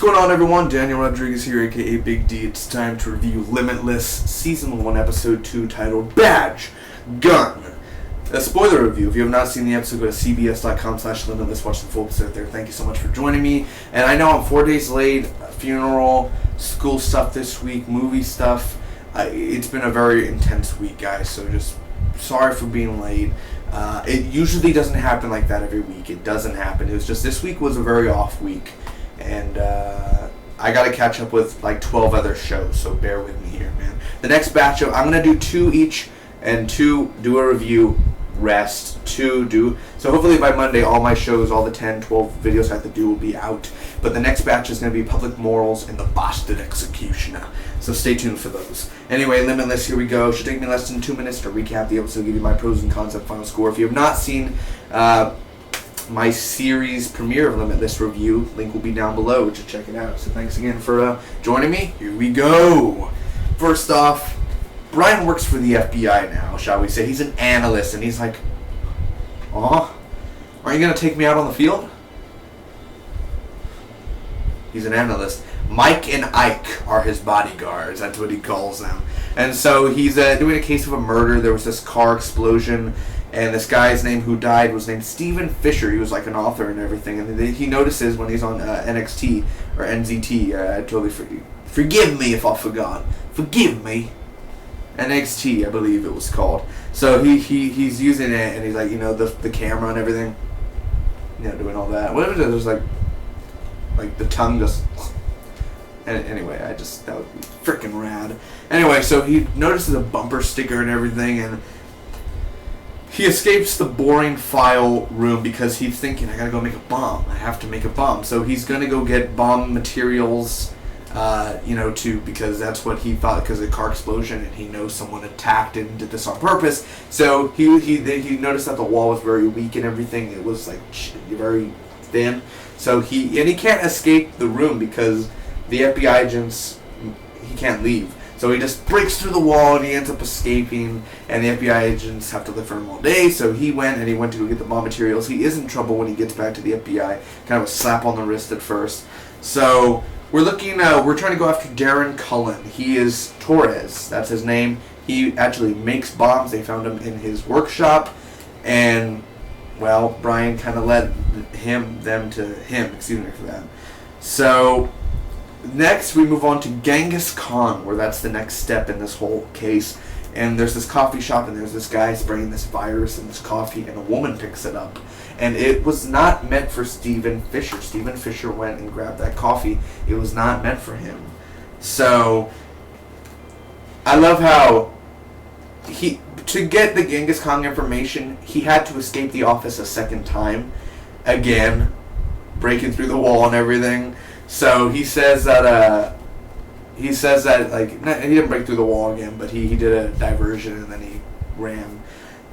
going on, everyone? Daniel Rodriguez here, aka Big D. It's time to review Limitless Season 1, Episode 2, titled Badge Gun. A spoiler review. If you have not seen the episode, go to cbs.com/limitless. Watch the full episode there. Thank you so much for joining me. And I know I'm 4 days late. Funeral, school stuff this week, movie stuff. It's been a very intense week, guys, so just sorry for being late. It usually doesn't happen like that every week. It doesn't happen. It was just this week was a very off week. And I got to catch up with like 12 other shows, so bear with me here, man. The next batch of, I'm going to do 2 each, and 2 do a review, rest, 2 do. So hopefully by Monday, all my shows, all the 10, 12 videos I have to do will be out. But the next batch is going to be Public Morals and the Bastard Executioner. So stay tuned for those. Anyway, Limitless, here we go. Should take me less than 2 minutes to recap the episode, give you my pros and cons and final score. If you have not seen my series premiere of Limitless review, link will be down below to check it out. So thanks again for joining me. Here we go. First off, Brian works for the FBI now, shall we say. He's an analyst, and he's like, aren't you going to take me out on the field? He's an analyst. Mike and Ike are his bodyguards. That's what he calls them. And so he's doing a case of a murder. There was this car explosion, and this guy's name who died was named Stephen Fisher. He was like an author and everything. And he notices when he's on NXT or NZT, I totally forgive me if I forgot. Forgive me. NXT, I believe it was called. So he's using it, and he's like, the camera and everything, doing all that. What if it was like the tongue just. And anyway, that would be freaking rad. Anyway, so he notices a bumper sticker and everything, and he escapes the boring file room because he's thinking, I gotta go make a bomb. I have to make a bomb. So he's gonna go get bomb materials, because that's what he thought, because of the car explosion, and he knows someone attacked and did this on purpose. So he noticed that the wall was very weak and everything. It was like very thin. So he can't escape the room because the FBI agents, he can't leave. So he just breaks through the wall and he ends up escaping, and the FBI agents have to look for him all day. So he went to go get the bomb materials. He is in trouble when he gets back to the FBI. Kind of a slap on the wrist at first. So we're trying to go after Darren Cullen. He is Torres. That's his name. He actually makes bombs. They found him in his workshop, and well, Brian kind of led them to him. Excuse me for that. So next, we move on to Genghis Khan, where that's the next step in this whole case. And there's this coffee shop, and there's this guy spraying this virus in this coffee, and a woman picks it up. And it was not meant for Stephen Fisher. Stephen Fisher went and grabbed that coffee. It was not meant for him. So I love how to get the Genghis Khan information, he had to escape the office a second time. Again, breaking through the wall and everything. So he says that he didn't break through the wall again, but he did a diversion and then he ran.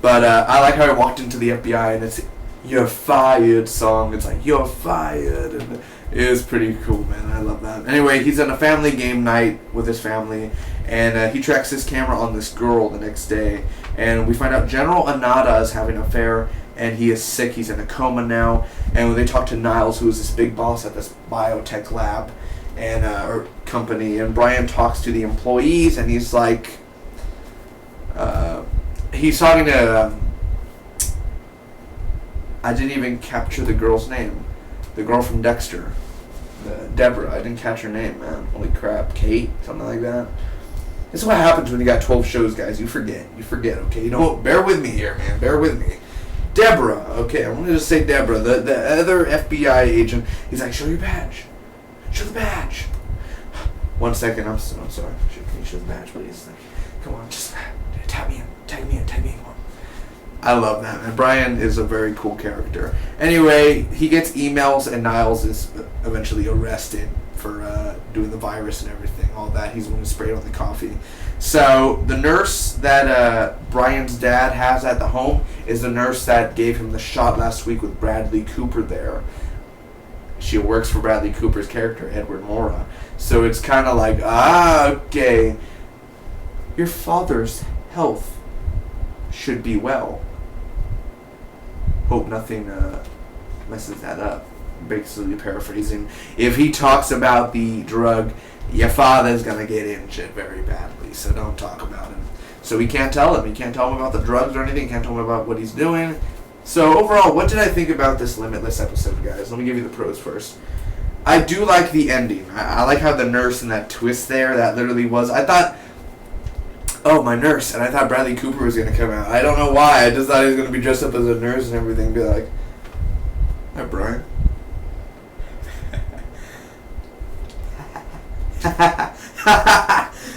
But I like how he walked into the FBI and it's "You're Fired" song. It's like "You're fired," and it was pretty cool, man. I love that. Anyway, he's on a family game night with his family, and he tracks his camera on this girl the next day, and we find out General Anada is having an affair. And he is sick. He's in a coma now. And when they talk to Niles, who is this big boss at this biotech lab and or company, and Brian talks to the employees, and he's like, he's talking to. I didn't even capture the girl's name, the girl from Dexter, Deborah. I didn't catch her name, man. Holy crap, Kate, something like that. This is what happens when you got 12 shows, guys. You forget. Okay, bear with me here, man. Bear with me. Deborah, okay, I'm going to just say Deborah, the other FBI agent. He's like, show your badge. Show the badge. 1 second, I'm sorry. Can you show the badge, please? Like, come on, just tag me in. Come on. I love that, man. Brian is a very cool character. Anyway, he gets emails, and Niles is eventually arrested for doing the virus and everything, all that. He's the one who sprayed on the coffee. So the nurse that Brian's dad has at the home is the nurse that gave him the shot last week with Bradley Cooper there. She works for Bradley Cooper's character, Edward Mora. So it's kind of like, okay, your father's health should be well. Hope nothing messes that up. basically paraphrasing. If he talks about the drug, your father's gonna get injured very badly, so don't talk about him. So we can't tell him. You can't tell him about the drugs or anything. You can't tell him about what he's doing. So overall, what did I think about this Limitless episode, guys? Let me give you the pros first. I do like the ending. I like how the nurse and that twist there, that literally was, I thought, oh, my nurse, and I thought Bradley Cooper was going to come out. I don't know why. I just thought he was going to be dressed up as a nurse and everything, be like, hi, Brian.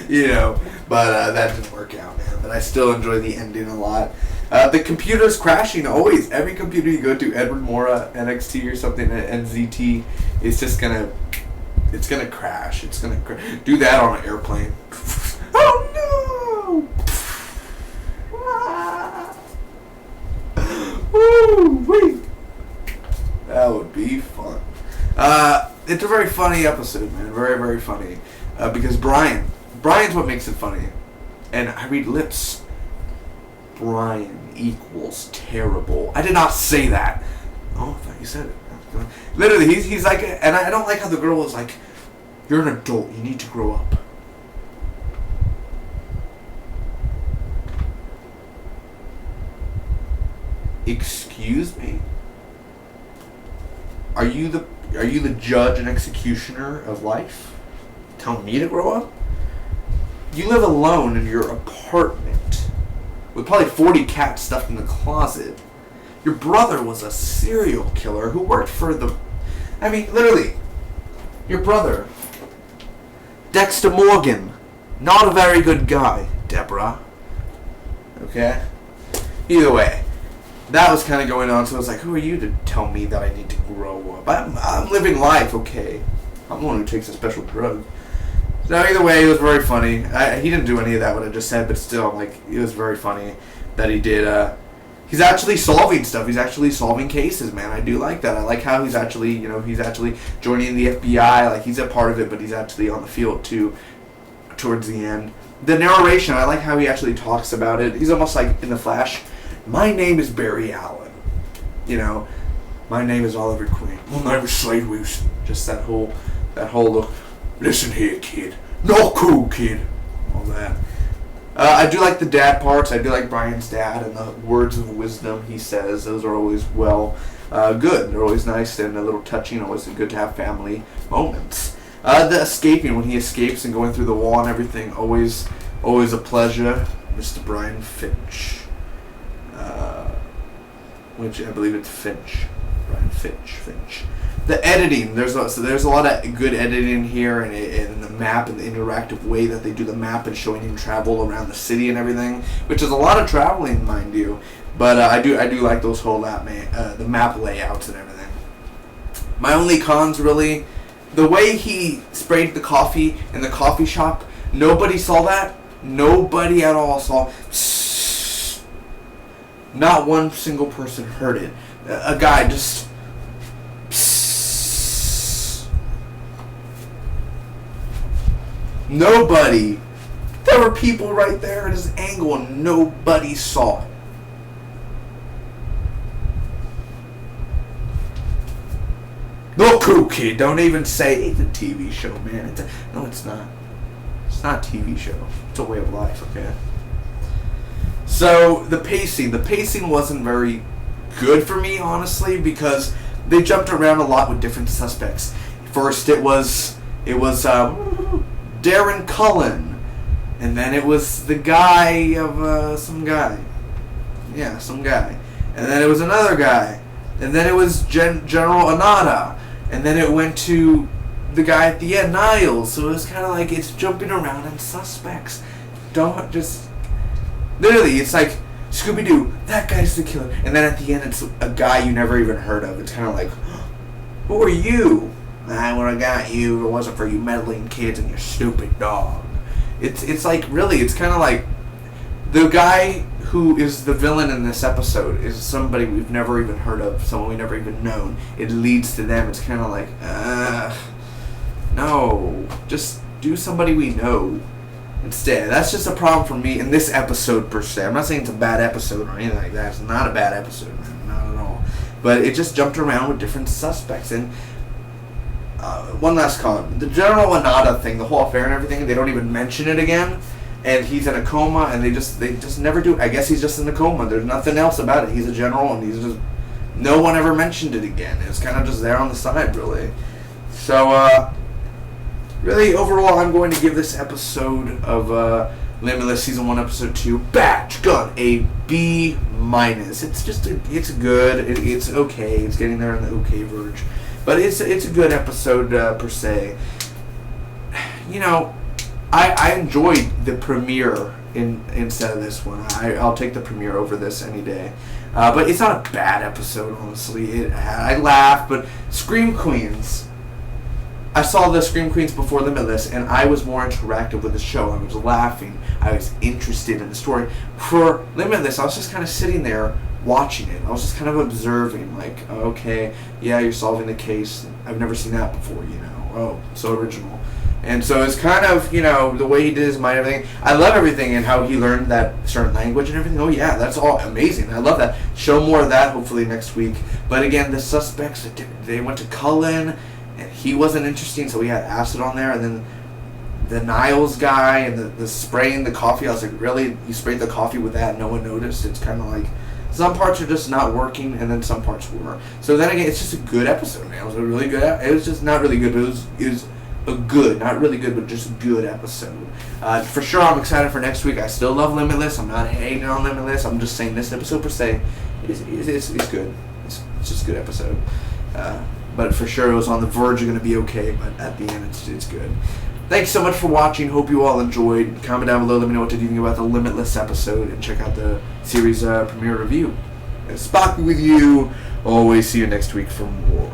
You know, but that didn't work out, man. But I still enjoy the ending a lot. The computer's crashing always. Every computer you go to, Edward Mora, NXT or something, NZT, it's just gonna, it's gonna crash. It's gonna do that on an airplane. Oh no! Woo, wait. That would be fun. It's a very funny episode, man. Very, very funny. Because Brian's what makes it funny. And I read lips. Brian equals terrible. I did not say that. Oh, I thought you said it. Literally, he's like, and I don't like how the girl was like, you're an adult, you need to grow up. Excuse me? Are you the judge and executioner of life? Tell me to grow up? You live alone in your apartment with probably 40 cats stuffed in the closet. Your brother was a serial killer who worked for the... I mean, literally, your brother, Dexter Morgan, not a very good guy, Deborah. Okay? Either way, that was kind of going on, so I was like, who are you to tell me that I need to grow up? I'm living life, okay? I'm the one who takes a special drug. So either way, it was very funny. He didn't do any of that, what I just said, but still, like, it was very funny that he did. He's actually solving stuff. He's actually solving cases, man. I do like that. I like how he's actually, he's actually joining the FBI. Like, he's a part of it, but he's actually on the field, too, towards the end. The narration, I like how he actually talks about it. He's almost like in The Flash. My name is Barry Allen. My name is Oliver Queen. My name is Slade Wilson. Just that whole look. Listen here, kid. No cool, kid. All that. I do like the dad parts. I do like Brian's dad and the words of wisdom he says. Those are always good. They're always nice and a little touching. Always good to have family moments. The escaping, when he escapes and going through the wall and everything, always a pleasure. Mr. Brian Finch. Which I believe it's Finch. Brian Finch. The editing, there's a lot of good editing here, and the map and the interactive way that they do the map and showing him travel around the city and everything, which is a lot of traveling, mind you. But I do like those whole the map layouts and everything. My only cons, really, the way he sprayed the coffee in the coffee shop. Nobody saw that. Nobody at all saw. Not one single person heard it. A guy just. Nobody. There were people right there at his angle and nobody saw it. No cool, kid. Don't even say it's a TV show, man. No, it's not. It's not a TV show. It's a way of life, okay? So, the pacing wasn't very good for me, honestly, because they jumped around a lot with different suspects. First, it was Darren Cullen, and then it was the guy of some guy. Yeah, some guy. And then it was another guy. And then it was General Anada. And then it went to the guy at the end, Niles. So it was kind of like it's jumping around in suspects. Don't just... Literally, it's like, Scooby-Doo, that guy's the killer. And then at the end, it's a guy you never even heard of. It's kind of like, who are you? I would have got you if it wasn't for you meddling kids and your stupid dog. It's like, really, it's kind of like the guy who is the villain in this episode is somebody we've never even heard of, someone we've never even known. It leads to them. It's kind of like, no, just do somebody we know instead. That's just a problem for me in this episode per se. I'm not saying it's a bad episode or anything like that. It's not a bad episode, man. Not at all. but it just jumped around with different suspects. And one last comment: the General Anada thing, the whole affair and everything, they don't even mention it again. And he's in a coma, and they just never do. I guess he's just in a coma. There's nothing else about it. He's a general, and he's just, no one ever mentioned it again. It's kind of just there on the side, really. So, really, overall, I'm going to give this episode of Limitless Season 1, Episode 2, Batch Gun, a B-. It's just, it's good. It's okay. It's getting there on the okay verge. But it's a good episode, per se. You know, I enjoyed the premiere instead of this one. I'll take the premiere over this any day. But it's not a bad episode, honestly. I laughed, but Scream Queens, I saw the Scream Queens before Limitless, and I was more interactive with the show. I was laughing. I was interested in the story. For Limitless, I was just kind of sitting there watching it. I was just kind of observing, like, okay, yeah, you're solving the case. I've never seen that before, you know. Oh, so original. And so it's kind of, you know, the way he did his mind, everything. I love everything and how he learned that certain language and everything. Oh, yeah, that's all amazing. I love that. Show more of that, hopefully, next week. But again, the suspects, they went to Cullen, and he wasn't interesting, so we had acid on there. And then the Niles guy and the spraying the coffee, I was like, really? You sprayed the coffee with that? No one noticed? It's kind of like, some parts are just not working, and then some parts were. So then again, it's just a good episode, man. It was a really good episode. It was just not really good, but it was a good, not really good, but just a good episode. For sure, I'm excited for next week. I still love Limitless. I'm not hating on Limitless. I'm just saying this episode per se is good. It's just a good episode. But for sure, it was on the verge of going to be okay, but at the end, it's good. Thanks so much for watching. Hope you all enjoyed. Comment down below. Let me know what did you think about the Limitless episode, and check out the series premiere review. And Spock with you. Always see you next week for more.